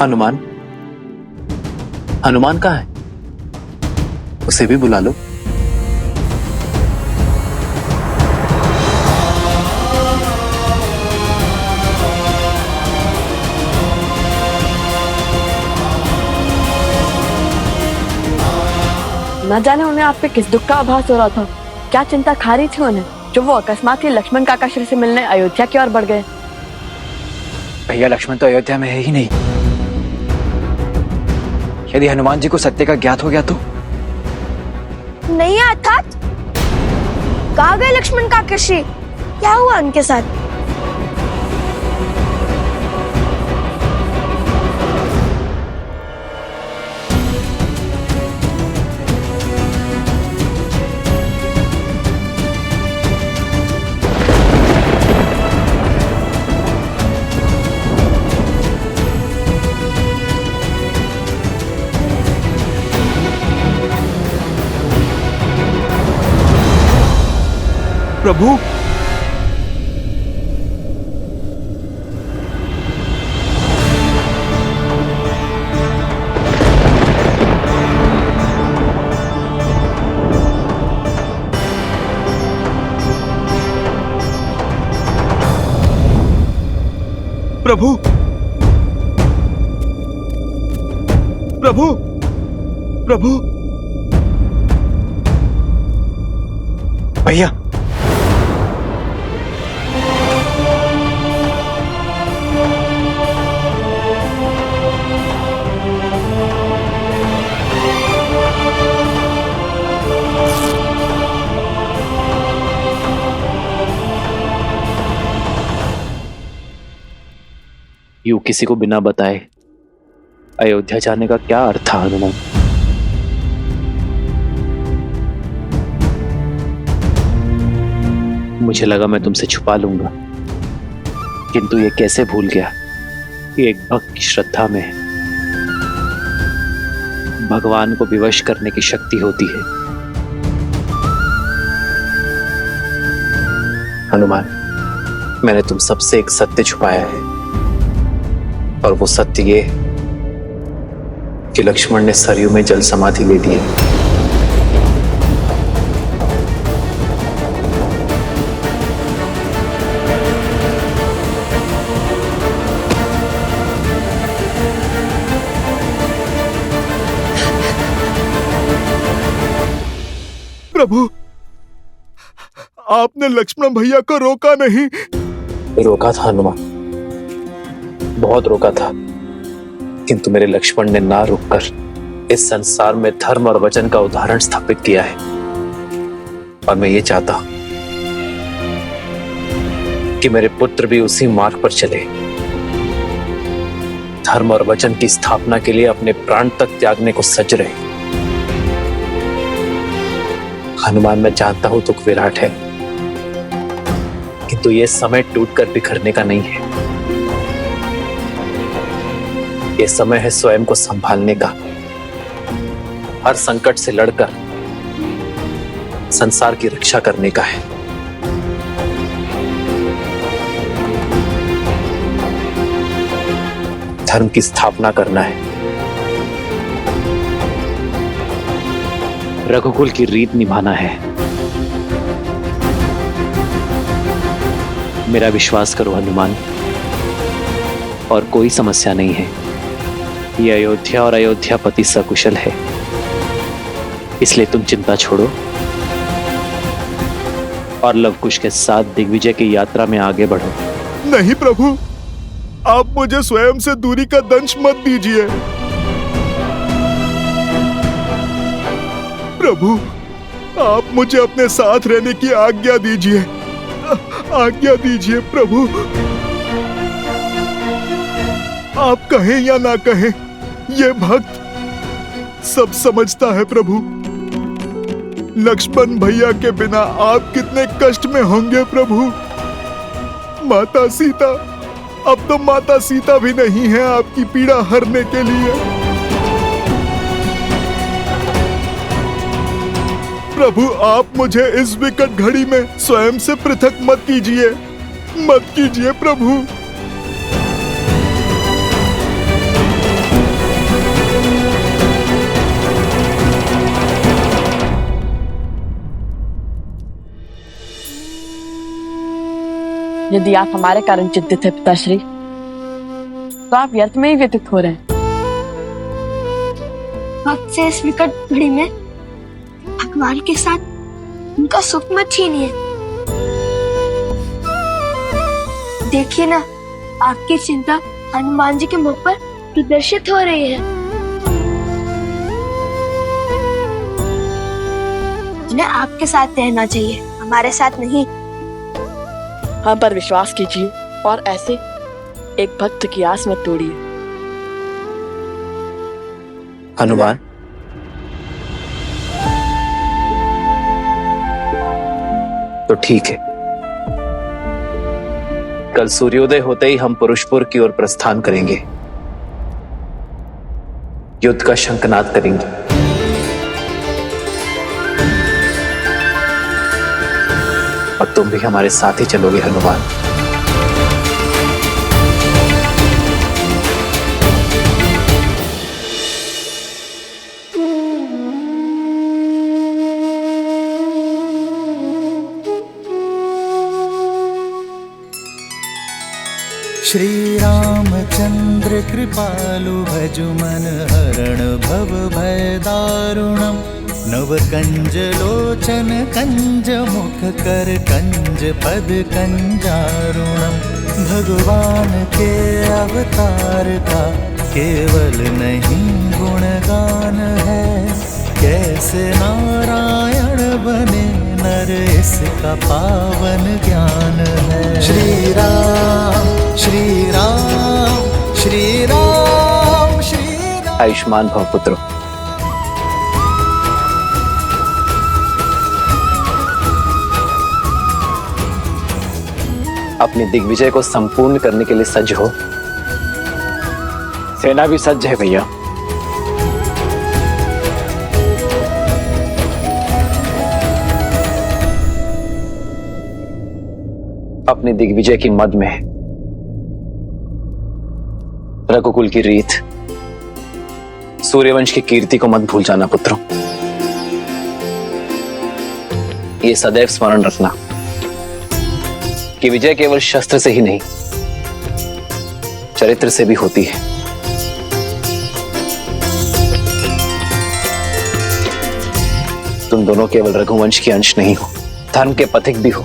हनुमान, हनुमान कहाँ है? उसे भी बुला लो। न जाने उन्हें आप पे किस दुख का आभास हो रहा था, क्या चिंता खा रही थी उन्हें, जो वो अकस्मात ही लक्ष्मण काका श्री से मिलने अयोध्या की ओर बढ़ गए। भैया, लक्ष्मण तो अयोध्या में है ही नहीं। यदि हनुमान जी को सत्य का ज्ञात हो गया तो? नहीं अर्थात कहाँ गए लक्ष्मण काका श्री? क्या हुआ उनके साथ? प्रभु, प्रभु, प्रभु, प्रभु। भैया, यूं किसी को बिना बताए अयोध्या जाने का क्या अर्थ था हनुमान? मुझे लगा मैं तुमसे छुपा लूंगा, किंतु ये कैसे भूल गया कि एक भक्त की श्रद्धा में भगवान को विवश करने की शक्ति होती है। हनुमान, मैंने तुम सबसे एक सत्य छुपाया है, और वो सत्य ये कि लक्ष्मण ने सरयू में जल समाधि ले ली है। प्रभु, आपने लक्ष्मण भैया को रोका नहीं? रोका था हनुमान, बहुत रोका था, किंतु मेरे लक्ष्मण ने ना रुककर इस संसार में धर्म और वचन का उदाहरण स्थापित किया है। और मैं ये चाहता हूं कि मेरे पुत्र भी उसी मार्ग पर चले, धर्म और वचन की स्थापना के लिए अपने प्राण तक त्यागने को सज रहे। हनुमान, मैं जानता हूं दुख विराट है, किंतु यह समय टूटकर बिखरने का नहीं है। यह समय है स्वयं को संभालने का, हर संकट से लड़कर संसार की रक्षा करने का है। धर्म की स्थापना करना है, रघुकुल की रीत निभाना है। मेरा विश्वास करो हनुमान, और कोई समस्या नहीं है। ये अयोध्या और अयोध्यापति सकुशल है, इसलिए तुम चिंता छोड़ो और लवकुश के साथ दिग्विजय की यात्रा में आगे बढ़ो। नहीं प्रभु, आप मुझे स्वयं से दूरी का दंश मत दीजिए। प्रभु, आप मुझे अपने साथ रहने की आज्ञा दीजिए, आज्ञा दीजिए प्रभु। आप कहें या ना कहें, ये भक्त सब समझता है प्रभु। लक्ष्मण भैया के बिना आप कितने कष्ट में होंगे प्रभु। माता सीता, अब तो माता सीता भी नहीं है आपकी पीड़ा हरने के लिए। प्रभु, आप मुझे इस विकट घड़ी में स्वयं से पृथक मत कीजिए, मत कीजिए प्रभु। यदि आप हमारे कारण चिंतित है पिताश्री, तो आप व्यर्थ में ही व्यतीत हो रहे हैं। वक्त से इस विकट घड़ी में भगवान के साथ उनका सुख मत छीनिए। देखिए ना, आपकी चिंता हनुमान जी के मुख पर प्रदर्शित हो रही है। उन्हें आपके साथ रहना चाहिए, हमारे साथ नहीं। हम पर विश्वास कीजिए और ऐसे एक भक्त की आस मत तोड़िए। हनुमान, तो ठीक है, कल सूर्योदय होते ही हम पुरुषपुर की ओर प्रस्थान करेंगे, युद्ध का शंखनाद करेंगे। और तुम भी हमारे साथ ही चलोगे हनुमान। श्री रामचंद्र कृपालु भजु मन हरण भव भय दारुणम। नव कंज लोचन कंज मुख कर कंज पद कंजारुणम। भगवान के अवतार का केवल नहीं गुणगान है, कैसे नारायण बने नर इसका पावन ज्ञान है। श्री राम श्री राम श्री राम श्री राम। आयुष्मान भव पुत्रो। अपनी दिग्विजय को संपूर्ण करने के लिए सज्ज हो। सेना भी सज्ज है भैया। अपनी दिग्विजय की मद में रघुकुल की रीत, सूर्यवंश की कीर्ति को मत भूल जाना पुत्रों। ये सदैव स्मरण रखना कि विजय केवल शस्त्र से ही नहीं, चरित्र से भी होती है। तुम दोनों केवल रघुवंश के अंश नहीं हो, धर्म के पथिक भी हो।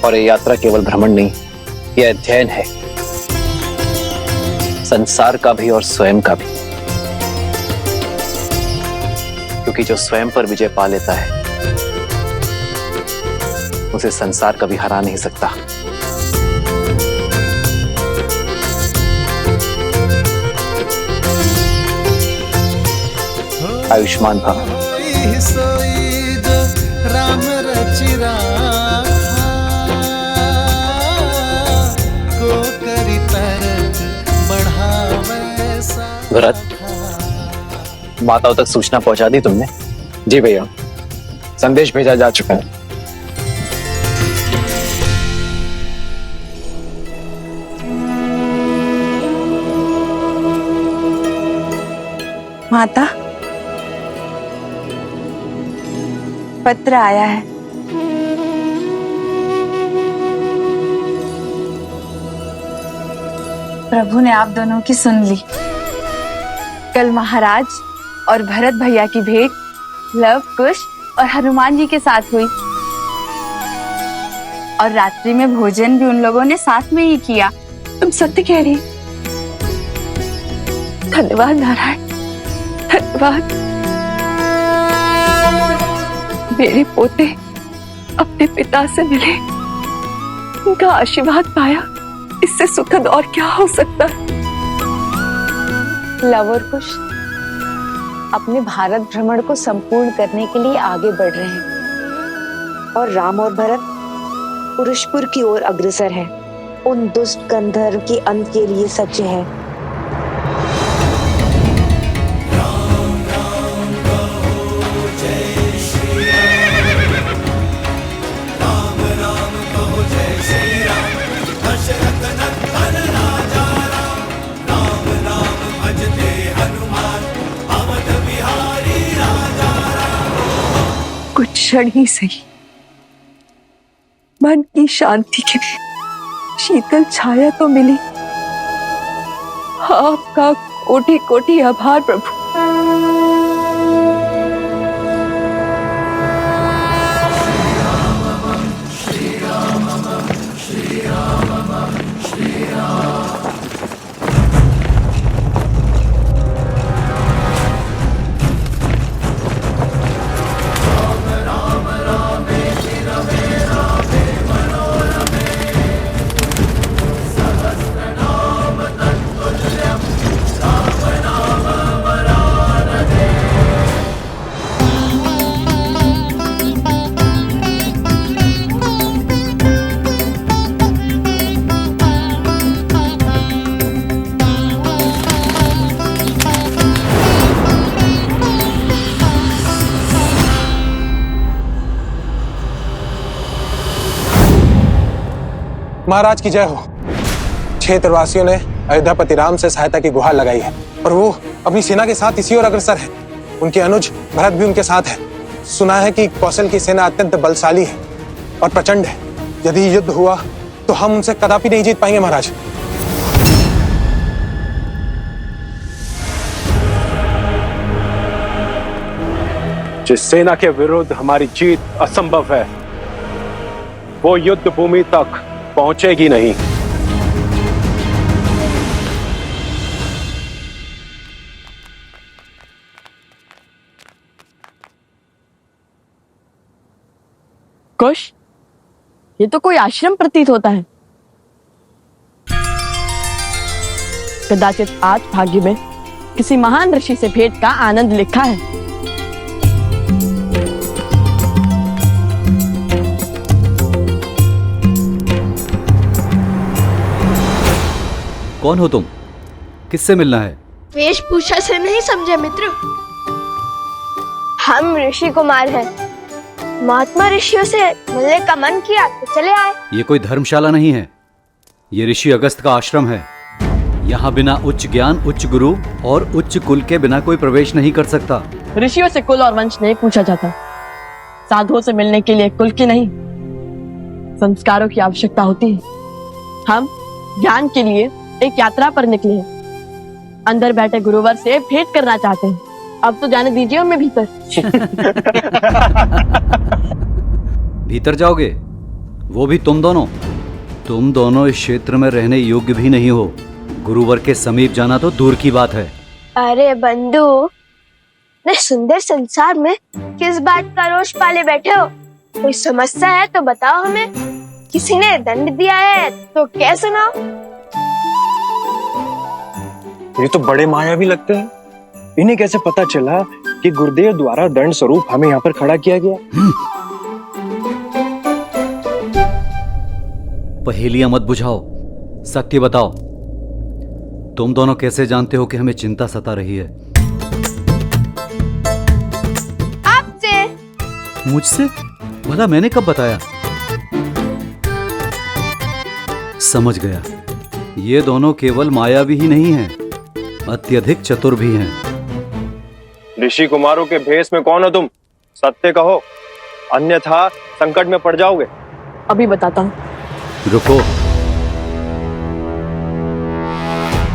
और ये यात्रा केवल भ्रमण नहीं, यह अध्ययन है, संसार का भी और स्वयं का भी। क्योंकि जो स्वयं पर विजय पा लेता है, उसे संसार कभी हरा नहीं सकता। आयुष्मान भव। राम रचिरा भरत, माताओं तक सूचना पहुंचा दी तुमने? जी भैया, संदेश भेजा जा चुका है। माता, पत्र आया है। प्रभु ने आप दोनों की सुन ली। कल महाराज और भरत भैया की भेंट लव, कुश और हनुमान जी के साथ हुई, और रात्रि में भोजन भी उन लोगों ने साथ में ही किया। तुम सत्य कह रही। धन्यवाद नारायण, धन्यवाद। मेरे पोते अपने पिता से मिले, उनका आशीर्वाद पाया, इससे सुखद और क्या हो सकता है। लव और कुश अपने भारत भ्रमण को संपूर्ण करने के लिए आगे बढ़ रहे हैं, और राम और भरत पुरुषपुर की ओर अग्रसर हैं, उन दुष्ट गंधर्व के अंत के लिए सज्ज है। कुछ क्षण ही सही, मन की शांति के लिए शीतल छाया तो मिली। आपका कोटि कोटि आभार प्रभु। महाराज की जय हो। क्षेत्रवासियों ने अयोध्यापति राम से सहायता की गुहार लगाई है और वो अपनी सेना के साथ इसी ओर अग्रसर है। उनके अनुज भरत भी उनके साथ है। सुना है कि कौशल की सेना अत्यंत बलशाली है और प्रचंड है। यदि युद्ध हुआ तो हम उनसे कदापि नहीं जीत पाएंगे महाराज। जिस सेना के विरुद्ध हमारी जीत असंभव है, वो युद्ध भूमि तक पहुंचेगी नहीं। कुश, ये तो कोई आश्रम प्रतीत होता है। कदाचित आज भाग्य में किसी महान ऋषि से भेंट का आनंद लिखा है। कौन हो तुम? किससे मिलना है? वेशभूषा से नहीं समझे मित्र, हम ऋषि कुमार हैं। महात्मा ऋषियों से मिलने का मन किया तो चले आए। ये कोई धर्मशाला नहीं है, ये ऋषि अगस्त का आश्रम है। यहाँ बिना उच्च ज्ञान, उच्च गुरु और उच्च कुल के बिना कोई प्रवेश नहीं कर सकता। ऋषियों से कुल और वंश नहीं पूछा जाता। साधुओं से मिलने के लिए कुल की नहीं, संस्कारों की आवश्यकता होती है। हम ज्ञान के लिए एक यात्रा पर निकले हैं। अंदर बैठे गुरुवर से भेंट करना चाहते हैं। अब तो जाने दीजिए हमें भीतर। भीतर जाओगे? वो भी तुम दोनों? तुम दोनों इस क्षेत्र में रहने योग्य भी नहीं हो। गुरुवर के समीप जाना तो दूर की बात है। अरे बंधु, इतने सुंदर संसार में किस बात का रोष पाले बैठे हो? कोई समस्या है तो बताओ हमें। किसी ने दंड दिया है तो क्या सुनाओ। ये तो बड़े मायावी लगते हैं। इन्हें कैसे पता चला कि गुरुदेव द्वारा दंड स्वरूप हमें यहाँ पर खड़ा किया गया? पहेलियां मत बुझाओ, सत्य बताओ। तुम दोनों कैसे जानते हो कि हमें चिंता सता रही है? आपसे। मुझसे? भला मैंने कब बताया? समझ गया, ये दोनों केवल मायावी ही नहीं हैं, अत्यधिक चतुर भी हैं। ऋषि कुमारों के भेष में कौन हो तुम? सत्य कहो, अन्यथा संकट में पड़ जाओगे। अभी बताता हूँ। रुको।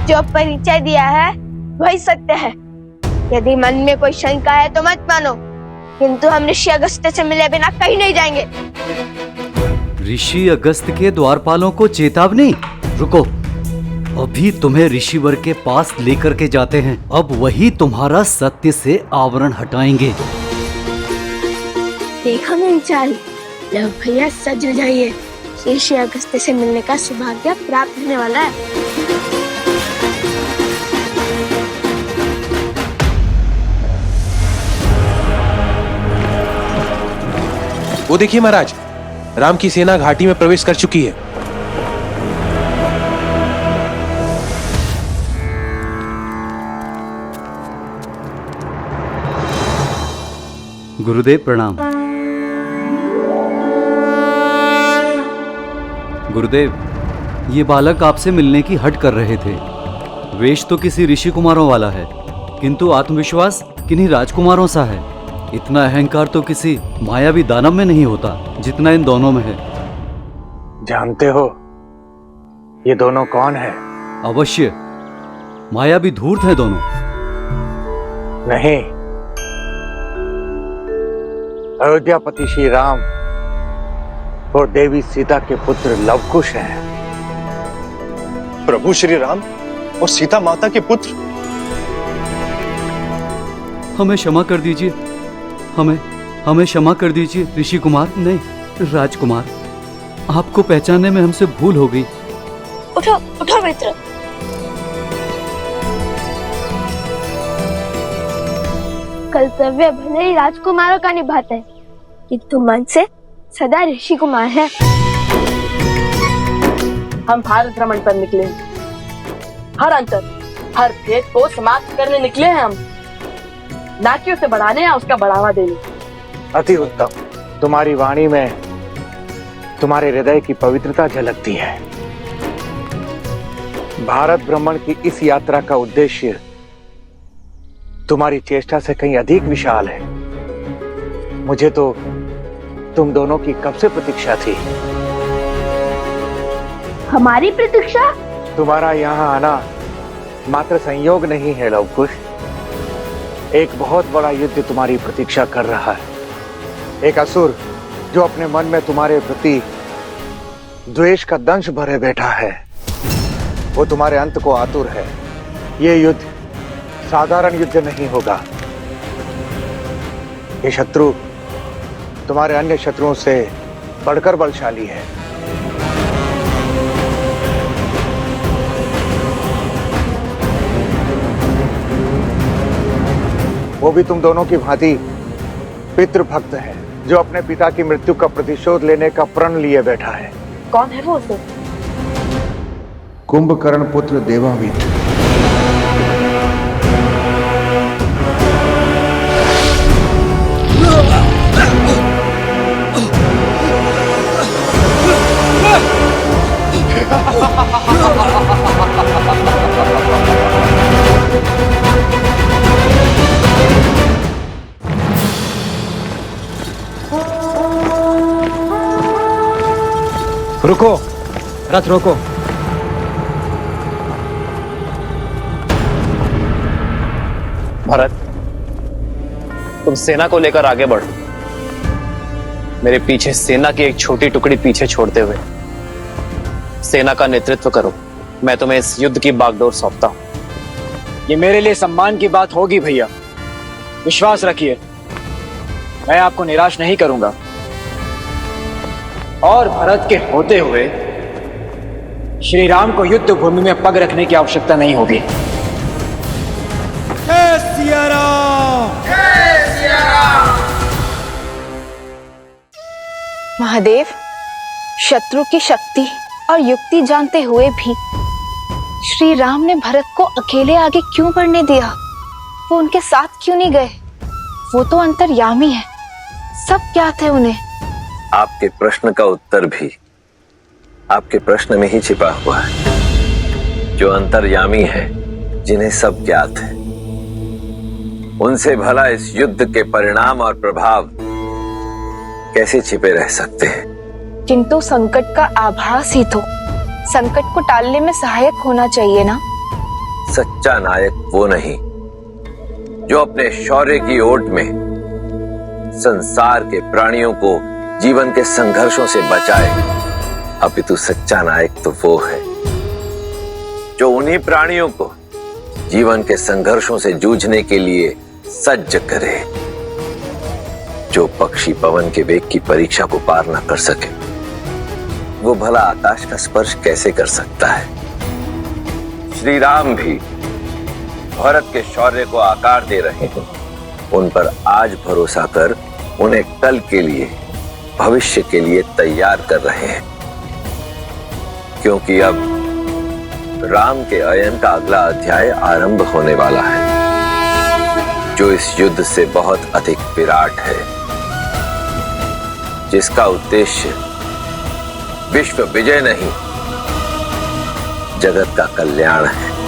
जो परिचय दिया है वही सत्य है। यदि मन में कोई शंका है तो मत मानो, किंतु हम ऋषि अगस्त से मिले बिना कहीं नहीं जाएंगे। ऋषि अगस्त के द्वारपालों को चेतावनी? रुको, अभी तुम्हें ऋषिवर के पास लेकर के जाते हैं। अब वही तुम्हारा सत्य से आवरण हटाएंगे। देखो मेरी चाल, लो भैया सज जाइए। ऋषि अगस्त से मिलने का सौभाग्य प्राप्त होने वाला है। वो देखिए महाराज, राम की सेना घाटी में प्रवेश कर चुकी है। गुरुदेव प्रणाम। गुरुदेव, ये बालक आपसे मिलने की हट कर रहे थे। वेश तो किसी ऋषि कुमारों वाला है, किंतु आत्मविश्वास किन्हीं राजकुमारों सा है। इतना अहंकार तो किसी मायावी दानव में नहीं होता जितना इन दोनों में है। जानते हो ये दोनों कौन है? अवश्य, मायावी धूर्त हैं दोनों। नहीं, अयोध्यापति श्री राम और देवी सीता के पुत्र लवकुश हैं। प्रभु श्री राम और सीता माता के पुत्र। हमें क्षमा कर दीजिए, हमें क्षमा कर दीजिए ऋषि कुमार, नहीं राजकुमार, आपको पहचानने में हमसे भूल हो गई। उठो उठो मित्र। कर्तव्य भले ही राजकुमारों का निभाते हैं, किंतु मन से सदा ऋषि कुमार है। हम भारत भ्रमण पर निकले, हर अंतर, हर भेद को समाप्त करने निकले हैं हम, ना कि उसे बढ़ाने या उसका बढ़ावा देने। अति उत्तम। तुम्हारी वाणी में तुम्हारे हृदय की पवित्रता झलकती है। भारत भ्रमण की इस यात्रा का उद्देश्य तुम्हारी चेष्टा से कहीं अधिक विशाल है। मुझे तो तुम दोनों की कब से प्रतीक्षा थी। हमारी प्रतीक्षा? तुम्हारा यहाँ आना मात्र संयोग नहीं है लवकुश, एक बहुत बड़ा युद्ध तुम्हारी प्रतीक्षा कर रहा है। एक असुर जो अपने मन में तुम्हारे प्रति द्वेष का दंश भरे बैठा है, वो तुम्हारे अंत को आतुर है। ये युद्ध साधारण युद्ध नहीं होगा। ये शत्रु तुम्हारे अन्य शत्रुओं से बढ़कर बलशाली है। वो भी तुम दोनों की भांति पितृभक्त है, जो अपने पिता की मृत्यु का प्रतिशोध लेने का प्रण लिए बैठा है। कौन है वो उसे? कुंभकर्ण पुत्र देवावित। रुको, रथ रोको। भरत, तुम सेना को लेकर आगे बढ़ो। मेरे पीछे सेना की एक छोटी टुकड़ी पीछे छोड़ते हुए सेना का नेतृत्व करो। मैं तुम्हें इस युद्ध की बागडोर सौंपता हूं। ये मेरे लिए सम्मान की बात होगी भैया, विश्वास रखिए, मैं आपको निराश नहीं करूंगा। और भरत के होते हुए श्री राम को युद्ध भूमि में पग रखने की आवश्यकता नहीं होगी। महादेव, शत्रु की शक्ति और युक्ति जानते हुए भी श्री राम ने भरत को अकेले आगे क्यों बढ़ने दिया? वो उनके साथ क्यों नहीं गए? वो तो अंतर्यामी है, सब ज्ञात है उन्हें। आपके प्रश्न का उत्तर भी आपके प्रश्न में ही छिपा हुआ है। जो अंतर्यामी है, जिन्हें सब ज्ञात है, उनसे भला इस युद्ध के परिणाम और प्रभाव कैसे छिपे रह सकते हैं? किंतु संकट का आभास ही तो संकट को टालने में सहायक होना चाहिए ना। सच्चा नायक वो नहीं जो अपने शौर्य की ओट में संसार के प्राणियों को जीवन के संघर्षों से बचाए, अपितु सच्चा नायक तो वो है जो उन्हीं प्राणियों को जीवन के संघर्षों से जूझने के लिए सज्ज करे। जो पक्षी पवन के वेग की परीक्षा को पार न कर सके, वो भला आकाश का स्पर्श कैसे कर सकता है? श्री राम भी भरत के शौर्य को आकार दे रहे हैं। उन पर आज भरोसा कर उन्हें कल के लिए, भविष्य के लिए तैयार कर रहे हैं, क्योंकि अब राम के अयन का अगला अध्याय आरंभ होने वाला है, जो इस युद्ध से बहुत अधिक विराट है, जिसका उद्देश्य विश्व विजय नहीं, जगत का कल्याण है।